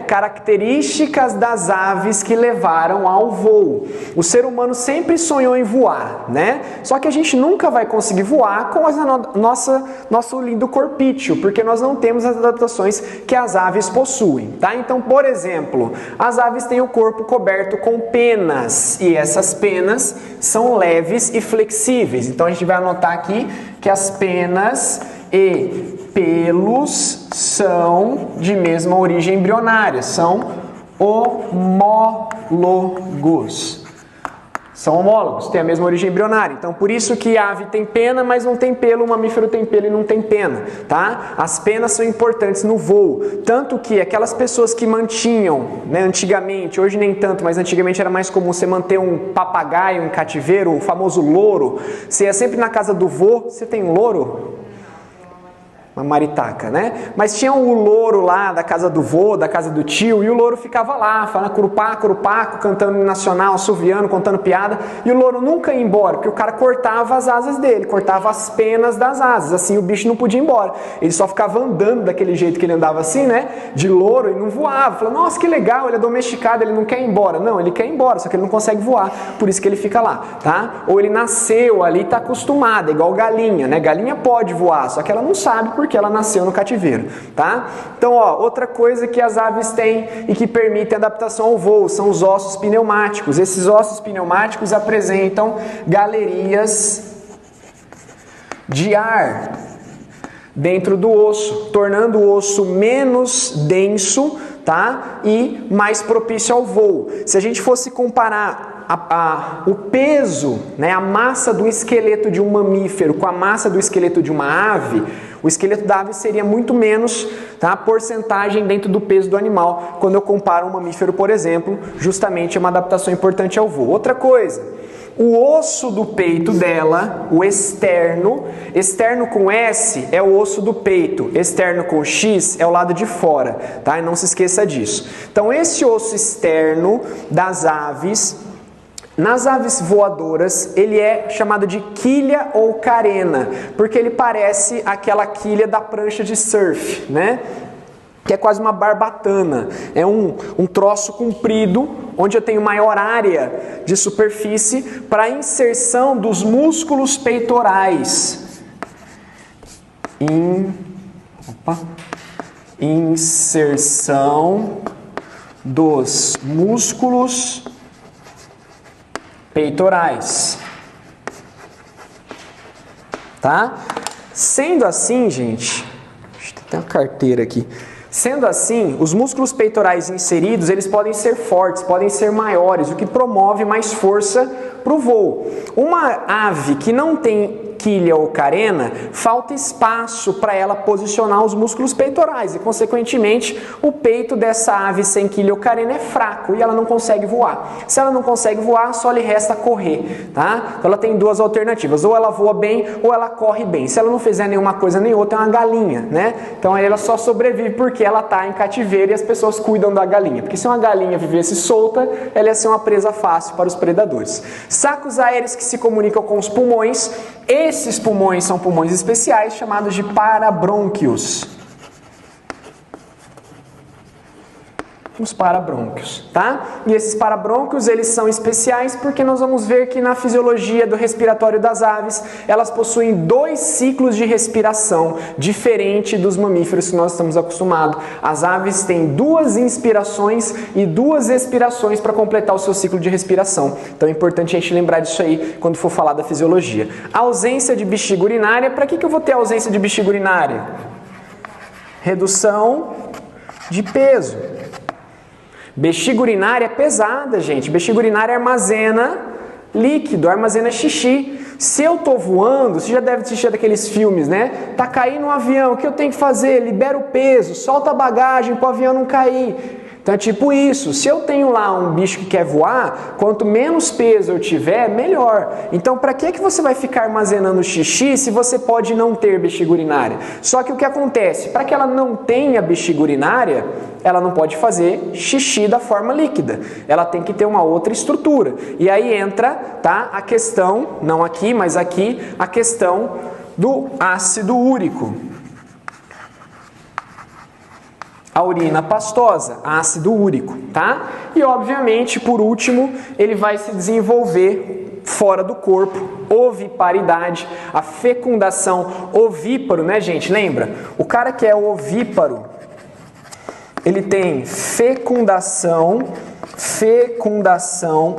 Características das aves que levaram ao voo. O ser humano sempre sonhou em voar, né? Só que a gente nunca vai conseguir voar com nosso lindo corpício, porque nós não temos as adaptações que as aves possuem, tá? Então, por exemplo, as aves têm o corpo coberto com penas, e essas penas são leves e flexíveis. Então, a gente vai anotar aqui que as penas e pelos são de mesma origem embrionária, são homólogos. São homólogos, têm a mesma origem embrionária. Então, por isso que a ave tem pena, mas não tem pelo, o mamífero tem pelo e não tem pena, tá? As penas são importantes no voo, tanto que aquelas pessoas que mantinham, né, antigamente, hoje nem tanto, mas antigamente era mais comum você manter um papagaio em cativeiro, o famoso louro. Você ia sempre na casa do vô, você tem louro? Uma maritaca, né? Mas tinha o louro lá da casa do vô, da casa do tio, e o louro ficava lá, falando curupá, curupaco, cantando nacional, assoviando, contando piada, e o louro nunca ia embora, porque o cara cortava as asas dele, cortava as penas das asas, assim o bicho não podia ir embora. Ele só ficava andando daquele jeito que ele andava assim, né? De louro, e não voava. Falava, nossa, que legal, ele é domesticado, ele não quer ir embora. Não, ele quer ir embora, só que ele não consegue voar, por isso que ele fica lá, tá? Ou ele nasceu ali, tá acostumado, é igual galinha, né? Galinha pode voar, só que ela não sabe porque ela nasceu no cativeiro, tá? Então, ó, outra coisa que as aves têm e que permitem adaptação ao voo são os ossos pneumáticos. Esses ossos pneumáticos apresentam galerias de ar dentro do osso, tornando o osso menos denso, tá? E mais propício ao voo. Se a gente fosse comparar o peso, né, a massa do esqueleto de um mamífero com a massa do esqueleto de uma ave, o esqueleto da ave seria muito menos, tá, porcentagem dentro do peso do animal, quando eu comparo um mamífero, por exemplo, justamente é uma adaptação importante ao voo. Outra coisa, o osso do peito dela, o externo com S é o osso do peito, externo com X é o lado de fora, tá? E não se esqueça disso. Então esse osso externo das aves, nas aves voadoras, ele é chamado de quilha ou carena, porque ele parece aquela quilha da prancha de surf, né? Que é quase uma barbatana, é um troço comprido, onde eu tenho maior área de superfície para a inserção dos músculos peitorais. Inserção dos músculos peitorais, tá? Sendo assim, gente, tem uma carteira aqui. Sendo assim, os músculos peitorais inseridos, eles podem ser fortes, podem ser maiores, o que promove mais força para o voo. Uma ave que não tem quilha ou carena, falta espaço para ela posicionar os músculos peitorais e, consequentemente, o peito dessa ave sem quilha ou carena é fraco e ela não consegue voar. Se ela não consegue voar, só lhe resta correr, tá? Então ela tem duas alternativas, ou ela voa bem ou ela corre bem. Se ela não fizer nenhuma coisa nem outra, é uma galinha, né? Então aí ela só sobrevive porque ela está em cativeiro e as pessoas cuidam da galinha. Porque se uma galinha vivesse solta, ela ia ser uma presa fácil para os predadores. Sacos aéreos que se comunicam com os pulmões. Esses pulmões são pulmões especiais chamados de parabrônquios. Os parabrônquios, tá? E esses parabrônquios, eles são especiais porque nós vamos ver que na fisiologia do respiratório das aves, elas possuem 2 ciclos de respiração, diferente dos mamíferos que nós estamos acostumados. As aves têm 2 inspirações e 2 expirações para completar o seu ciclo de respiração. Então é importante a gente lembrar disso aí quando for falar da fisiologia. A ausência de bexiga urinária, para que eu vou ter ausência de bexiga urinária? Redução de peso. Bexiga urinária é pesada, gente. Bexiga urinária armazena líquido, armazena xixi. Se eu tô voando, você já deve assistir daqueles filmes, né? Tá caindo um avião, o que eu tenho que fazer? Libera o peso, solta a bagagem para o avião não cair. Então é tipo isso, se eu tenho lá um bicho que quer voar, quanto menos peso eu tiver, melhor. Então para que você vai ficar armazenando xixi se você pode não ter bexiga urinária? Só que o que acontece? Para que ela não tenha bexiga urinária, ela não pode fazer xixi da forma líquida. Ela tem que ter uma outra estrutura. E aí entra, tá, a questão, não aqui, mas aqui, a questão do ácido úrico. A urina pastosa, ácido úrico, tá? E obviamente, por último, ele vai se desenvolver fora do corpo, oviparidade, a fecundação, ovíparo, né, gente? Lembra? O cara que é ovíparo, ele tem fecundação,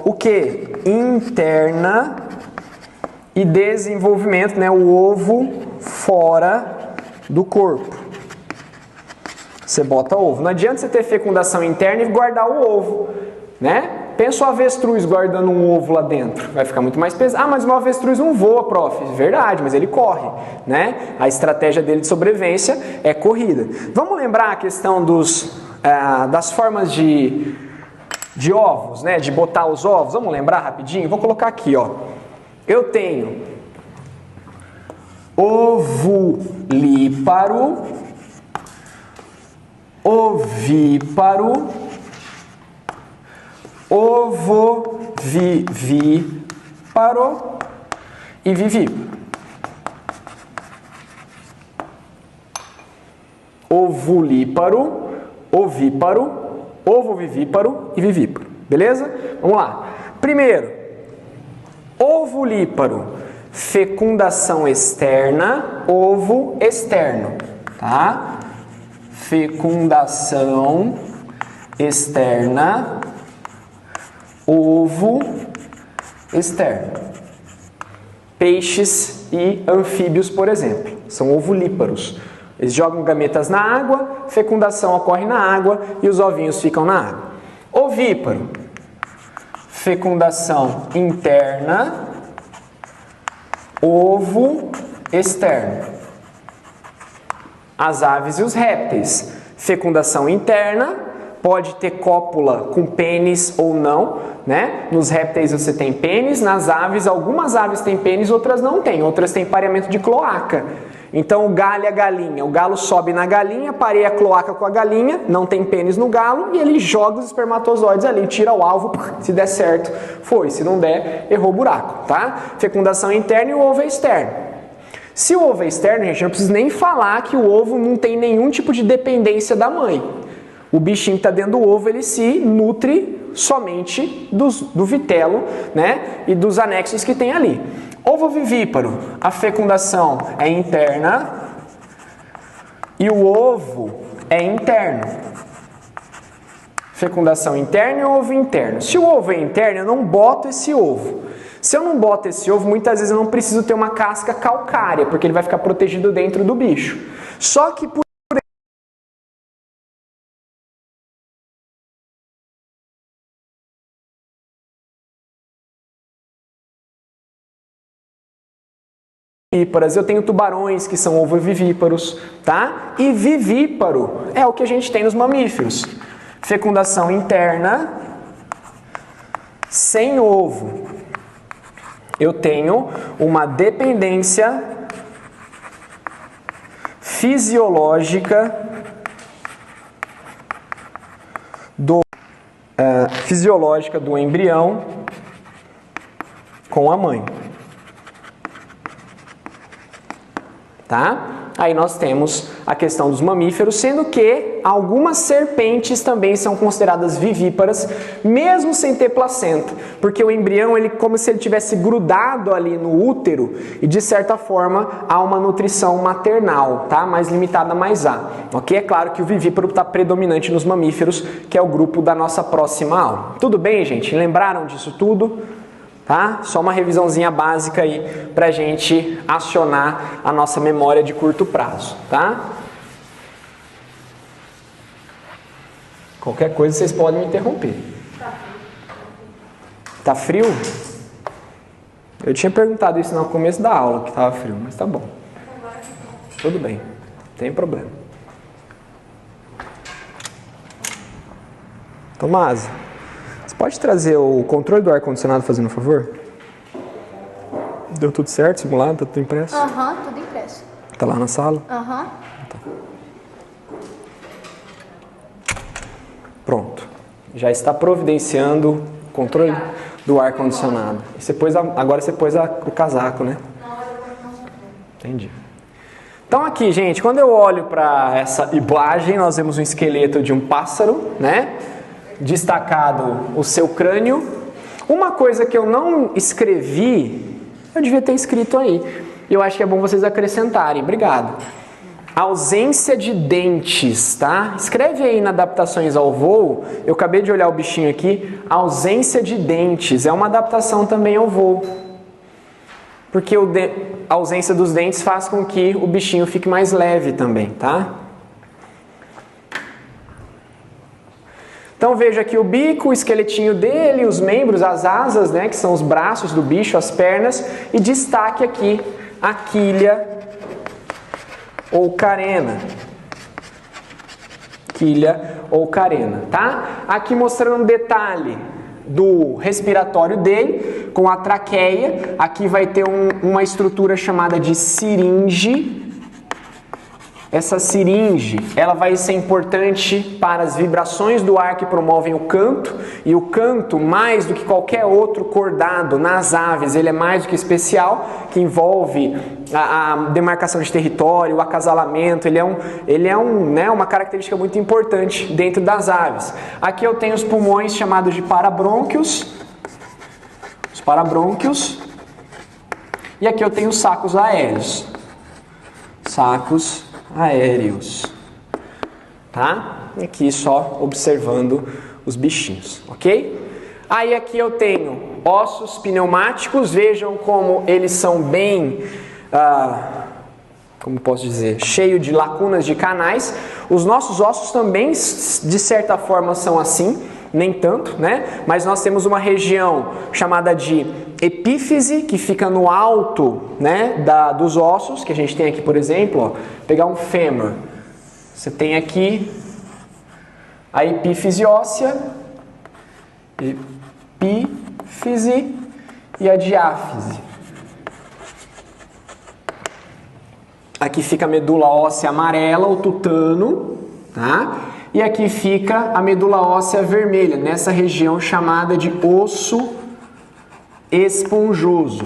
o que? Interna e desenvolvimento, né? O ovo fora do corpo. Você bota ovo. Não adianta você ter fecundação interna e guardar o ovo, né? Pensa o avestruz guardando um ovo lá dentro. Vai ficar muito mais pesado. Ah, mas o avestruz não voa, prof. Verdade, mas ele corre, né? A estratégia dele de sobrevivência é corrida. Vamos lembrar a questão das formas de ovos, né? De botar os ovos. Vamos lembrar rapidinho? Vou colocar aqui, ó. Eu tenho ovulíparo, ovíparo, ovovivíparo e vivíparo. Ovulíparo, ovíparo, ovovivíparo e vivíparo. Beleza? Vamos lá. Primeiro, ovulíparo, fecundação externa, ovo externo, tá? Fecundação externa, ovo externo. Peixes e anfíbios, por exemplo, são ovulíparos. Eles jogam gametas na água, fecundação ocorre na água e os ovinhos ficam na água. Ovíparo, fecundação interna, ovo externo. As aves e os répteis, fecundação interna, pode ter cópula com pênis ou não, né? Nos répteis você tem pênis, nas aves, algumas aves têm pênis, outras não têm, outras têm pareamento de cloaca. Então o galho e a galinha, o galo sobe na galinha, pareia a cloaca com a galinha, não tem pênis no galo, e ele joga os espermatozoides ali, tira o alvo, se der certo, foi, se não der, errou o buraco, tá? Fecundação interna e o ovo é externo. Se o ovo é externo, gente, não preciso nem falar que o ovo não tem nenhum tipo de dependência da mãe. O bichinho que está dentro do ovo, ele se nutre somente do vitelo, né? E dos anexos que tem ali. Ovo vivíparo, a fecundação é interna e o ovo é interno. Fecundação interna e ovo interno. Se o ovo é interno, eu não boto esse ovo. Se eu não boto esse ovo, muitas vezes eu não preciso ter uma casca calcária, porque ele vai ficar protegido dentro do bicho. Só que por vivíparas, eu tenho tubarões que são ovovivíparos, tá? E vivíparo é o que a gente tem nos mamíferos. Fecundação interna, sem ovo. Eu tenho uma dependência fisiológica do embrião com a mãe. Tá? Aí nós temos a questão dos mamíferos, sendo que algumas serpentes também são consideradas vivíparas, mesmo sem ter placenta, porque o embrião, ele como se ele tivesse grudado ali no útero e de certa forma há uma nutrição maternal, tá? Mais limitada, mas há. Ok? É claro que o vivíparo está predominante nos mamíferos, que é o grupo da nossa próxima aula. Tudo bem, gente? Lembraram disso tudo? Tá? Só uma revisãozinha básica aí pra gente acionar a nossa memória de curto prazo, tá? Qualquer coisa vocês podem me interromper. Tá frio? Eu tinha perguntado isso no começo da aula, que tava frio, mas tá bom. Tudo bem, não tem problema. Tomás, pode trazer o controle do ar-condicionado, fazendo um favor? Deu tudo certo, simulado, tá tudo impresso? Aham, tudo impresso. Tá lá na sala? Aham. Tá. Pronto. Já está providenciando o controle do ar-condicionado. Agora você pôs o casaco, né? Entendi. Então aqui, gente, quando eu olho para essa imagem, nós vemos um esqueleto de um pássaro, né? Destacado o seu crânio. Uma coisa que eu não escrevi, eu devia ter escrito aí. Eu acho que é bom vocês acrescentarem. Obrigado. Ausência de dentes, tá? Escreve aí na adaptações ao voo. Eu acabei de olhar o bichinho aqui. Ausência de dentes é uma adaptação também ao voo. Porque a ausência dos dentes faz com que o bichinho fique mais leve também, tá? Então veja aqui o bico, o esqueletinho dele, os membros, as asas, né, que são os braços do bicho, as pernas, e destaque aqui a quilha ou carena. Quilha ou carena, tá? Aqui mostrando um detalhe do respiratório dele, com a traqueia. Aqui vai ter uma estrutura chamada de siringe. Essa siringe, ela vai ser importante para as vibrações do ar que promovem o canto, e o canto, mais do que qualquer outro cordado nas aves, ele é mais do que especial, que envolve a demarcação de território, o acasalamento, ele é uma característica muito importante dentro das aves. Aqui eu tenho os pulmões chamados de parabrônquios, os parabrônquios, e aqui eu tenho os sacos aéreos, sacos aéreos, tá? Aqui só observando os bichinhos, ok? Aí aqui eu tenho ossos pneumáticos, vejam como eles são bem, como posso dizer, cheio de lacunas de canais. Os nossos ossos também, de certa forma, são assim, nem tanto, né? Mas nós temos uma região chamada de epífise, que fica no alto, né, dos ossos, que a gente tem aqui, por exemplo, ó, pegar um fêmur. Você tem aqui a epífise óssea, epífise e a diáfise. Aqui fica a medula óssea amarela, o tutano, tá? E aqui fica a medula óssea vermelha, nessa região chamada de osso esponjoso.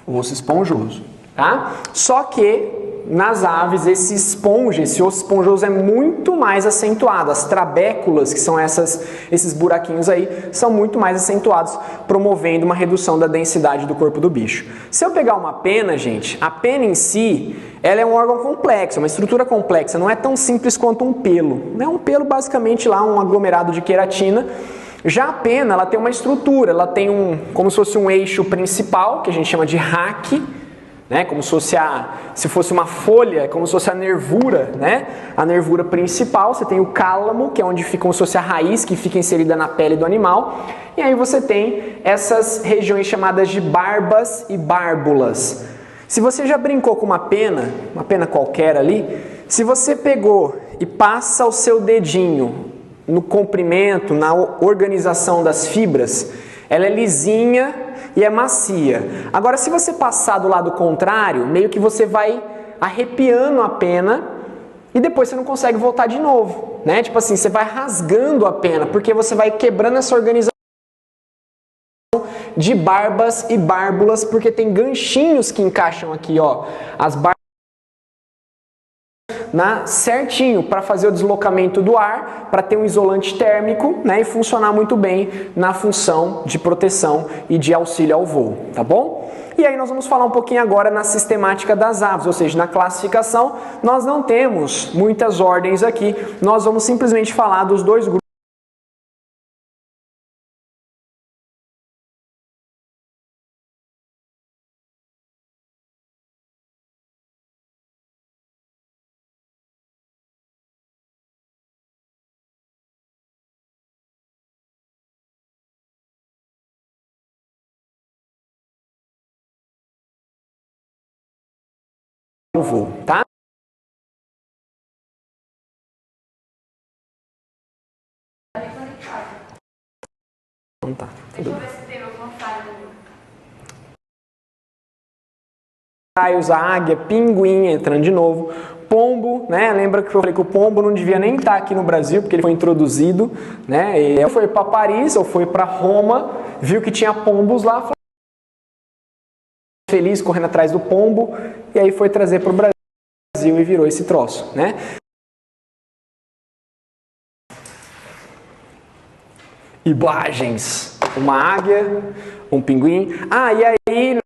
Osso esponjoso, tá? Só que nas aves esse osso esponjoso é muito mais acentuado. As trabéculas, que são esses buraquinhos aí, são muito mais acentuados, promovendo uma redução da densidade do corpo do bicho. Se eu pegar uma pena, gente, a pena em si, ela é um órgão complexo, uma estrutura complexa, não é tão simples quanto um pelo. É um pelo basicamente lá, um aglomerado de queratina. Já a pena, ela tem uma estrutura, ela tem como se fosse um eixo principal, que a gente chama de raque, né? Como se fosse uma folha, como se fosse a nervura, né? A nervura principal. Você tem o cálamo, que é onde fica como se fosse a raiz, que fica inserida na pele do animal. E aí você tem essas regiões chamadas de barbas e bárbulas. Se você já brincou com uma pena qualquer ali, se você pegou e passa o seu dedinho no comprimento, na organização das fibras, ela é lisinha e é macia. Agora, se você passar do lado contrário, meio que você vai arrepiando a pena e depois você não consegue voltar de novo, né? Tipo assim, você vai rasgando a pena, porque você vai quebrando essa organização de barbas e bárbulas, porque tem ganchinhos que encaixam aqui, ó, as barbas certinho para fazer o deslocamento do ar, para ter um isolante térmico, né, e funcionar muito bem na função de proteção e de auxílio ao voo, tá bom? E aí nós vamos falar um pouquinho agora na sistemática das aves, ou seja, na classificação. Nós não temos muitas ordens aqui, nós vamos simplesmente falar dos dois grupos. Voo, tá? Então tá, tudo bem. Raios, a águia, pinguim entrando de novo, pombo, né? Lembra que eu falei que o pombo não devia nem estar aqui no Brasil, porque ele foi introduzido, né? Ele foi para Paris ou foi para Roma, viu que tinha pombos lá, feliz correndo atrás do pombo, e aí foi trazer para o Brasil e virou esse troço, né? Imagens, uma águia, um pinguim. Ah, e aí,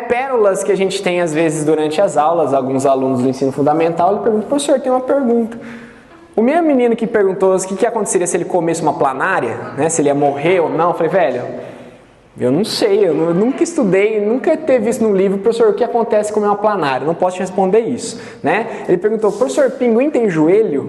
pérolas que a gente tem às vezes durante as aulas, alguns alunos do ensino fundamental, ele pergunta, professor, tem uma pergunta. O meu menino que perguntou o que aconteceria se ele comesse uma planária, né, se ele ia morrer ou não, eu falei, velho, eu não sei, eu nunca estudei, nunca teve isso no livro, professor, o que acontece se comer uma planária? Eu não posso te responder isso, né? Ele perguntou, professor, pinguim tem joelho?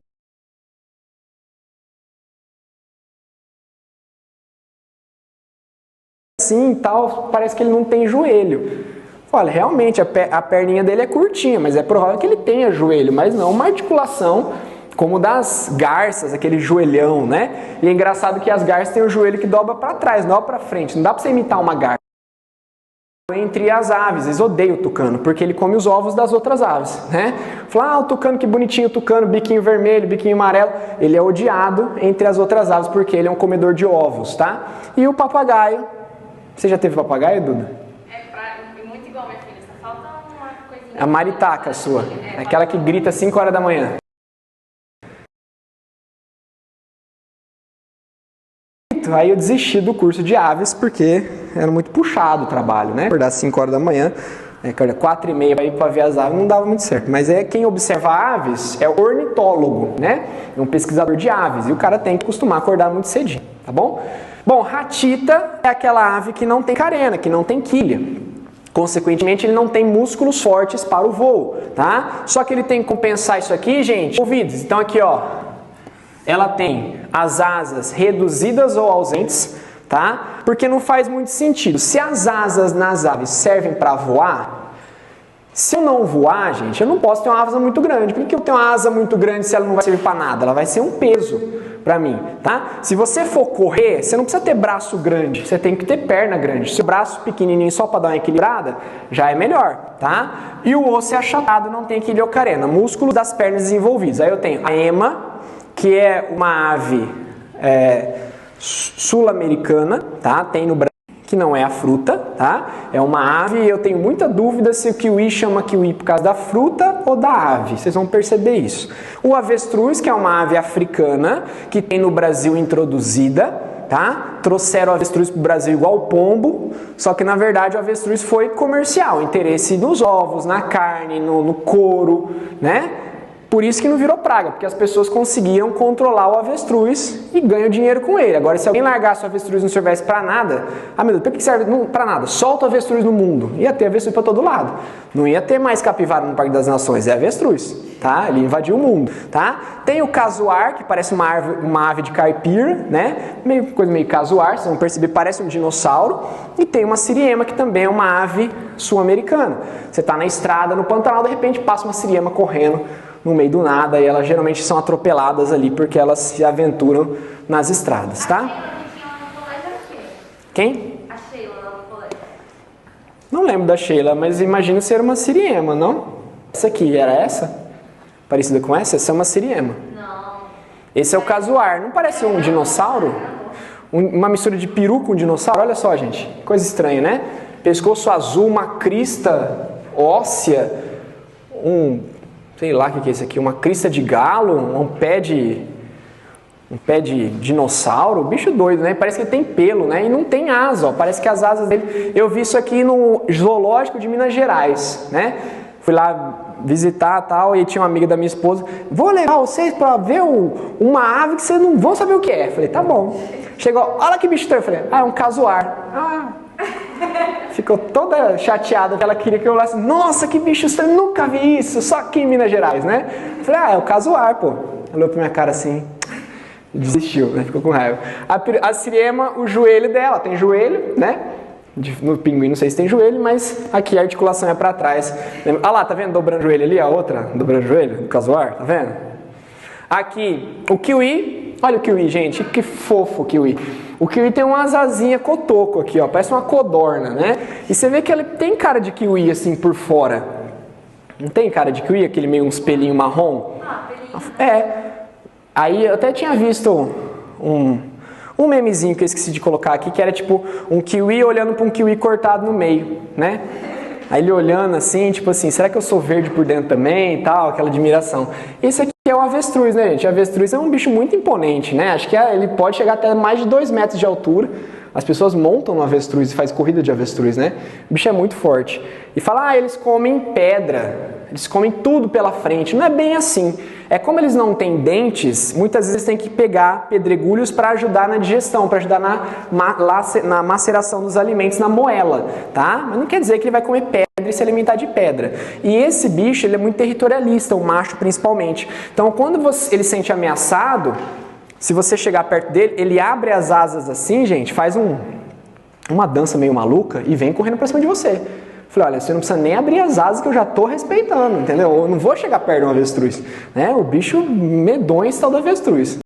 Assim, tal, parece que ele não tem joelho. Olha, realmente a perninha dele é curtinha, mas é provável que ele tenha joelho, mas não uma articulação como das garças, aquele joelhão, né? E é engraçado que as garças têm o joelho que dobra para trás, não para frente. Não dá para você imitar uma garça. Entre as aves, eles odeiam o tucano, porque ele come os ovos das outras aves, né? Fala, o tucano, que bonitinho o tucano, biquinho vermelho, biquinho amarelo. Ele é odiado entre as outras aves, porque ele é um comedor de ovos, tá? E o papagaio, você já teve papagaio, Duda? É muito igual, minha filha, só falta uma coisinha. A maritaca a sua, aquela que grita às 5 horas da manhã. Aí eu desisti do curso de aves porque era muito puxado o trabalho, né? Acordar às 5 horas da manhã, 4h30 para ir para ver as aves não dava muito certo. Mas quem observa aves é o ornitólogo, né? É um pesquisador de aves e o cara tem que costumar acordar muito cedinho, tá bom? Bom, ratita é aquela ave que não tem carena, que não tem quilha. Consequentemente, ele não tem músculos fortes para o voo, tá? Só que ele tem que compensar isso aqui, gente, ouvidos. Então aqui, ó. Ela tem as asas reduzidas ou ausentes, tá? Porque não faz muito sentido. Se as asas nas aves servem para voar, se eu não voar, gente, eu não posso ter uma asa muito grande. Por que eu tenho uma asa muito grande se ela não vai servir para nada? Ela vai ser um peso para mim, tá? Se você for correr, você não precisa ter braço grande, você tem que ter perna grande. Se o braço pequenininho só para dar uma equilibrada, já é melhor, tá? E o osso é achatado, não tem quiliocarena, músculo das pernas desenvolvidos. Aí eu tenho a ema, que é uma ave sul-americana, tá? Tem no Brasil, que não é a fruta, tá? É uma ave e eu tenho muita dúvida se o kiwi chama kiwi por causa da fruta ou da ave, vocês vão perceber isso. O avestruz, que é uma ave africana, que tem no Brasil introduzida, tá? Trouxeram o avestruz para o Brasil igual o pombo, só que na verdade o avestruz foi comercial, interesse nos ovos, na carne, no couro, né? Por isso que não virou praga, porque as pessoas conseguiram controlar o avestruz e ganham dinheiro com ele. Agora, se alguém largasse o avestruz e não servisse para nada, meu Deus, para que serve? Para nada, solta o avestruz no mundo. Ia ter avestruz para todo lado. Não ia ter mais capivara no Parque das Nações, é avestruz, tá? Ele invadiu o mundo, tá? Tem o casuar, que parece uma ave de caipira, né? Coisa meio casuar, vocês vão perceber, parece um dinossauro. E tem uma siriema, que também é uma ave sul-americana. Você está na estrada, no Pantanal, de repente passa uma siriema correndo no meio do nada, e elas geralmente são atropeladas ali porque elas se aventuram nas estradas, tá? Quem? A Sheila lá no colégio. Não lembro da Sheila, mas imagino ser uma siriema, não? Essa aqui, era essa? Parecida com essa? Essa é uma siriema. Não. Esse é o casuar, não parece um dinossauro? Uma mistura de peru com dinossauro? Olha só, gente, coisa estranha, né? Pescoço azul, uma crista óssea, sei lá o que é isso aqui, uma crista de galo, um pé de dinossauro, bicho doido, né? Parece que ele tem pelo, né? E não tem asa, ó. Parece que as asas dele... Eu vi isso aqui no zoológico de Minas Gerais, né? Fui lá visitar e tal, e tinha uma amiga da minha esposa, vou levar vocês para ver uma ave que vocês não vão saber o que é. Falei, tá bom. Chegou, olha que bicho estranho. Falei, é um casuar. Ficou toda chateada que ela queria que eu olhasse. Nossa, que bicho estranho, nunca vi isso, só aqui em Minas Gerais, né? Falei, é o casuar, pô. Ela olhou pra minha cara assim, desistiu, né? Ficou com raiva. A siriema, o joelho dela, tem joelho, né? No pinguim não sei se tem joelho, mas aqui a articulação é pra trás. Olha lá, tá vendo? Dobrando o joelho ali, a outra, dobrando o joelho, do casuar, tá vendo? Aqui, o kiwi, olha o kiwi, gente, que fofo o kiwi. O kiwi tem uma asazinha cotoco aqui, ó, parece uma codorna, né? E você vê que ele tem cara de kiwi assim por fora. Não tem cara de kiwi, aquele meio uns pelinho marrom? Ah, pelinho. É. Aí eu até tinha visto Um memezinho que eu esqueci de colocar aqui, que era tipo um kiwi olhando para um kiwi cortado no meio, né? Aí ele olhando assim, tipo assim, será que eu sou verde por dentro também e tal, aquela admiração. Esse aqui é o avestruz, né, gente? O avestruz é um bicho muito imponente, né? Acho que ele pode chegar até mais de 2 metros de altura. As pessoas montam no avestruz e faz corrida de avestruz, né? O bicho é muito forte. E fala, eles comem pedra, eles comem tudo pela frente. Não é bem assim. É como eles não têm dentes, muitas vezes tem que pegar pedregulhos para ajudar na digestão, para ajudar na maceração dos alimentos, na moela, tá? Mas não quer dizer que ele vai comer pedra e se alimentar de pedra. E esse bicho, ele é muito territorialista, o macho principalmente. Então, quando ele se sente ameaçado, se você chegar perto dele, ele abre as asas assim, gente, faz uma dança meio maluca e vem correndo pra cima de você. Falei, olha, você não precisa nem abrir as asas que eu já tô respeitando, entendeu? Eu não vou chegar perto de um avestruz, né? O bicho medonho está do avestruz.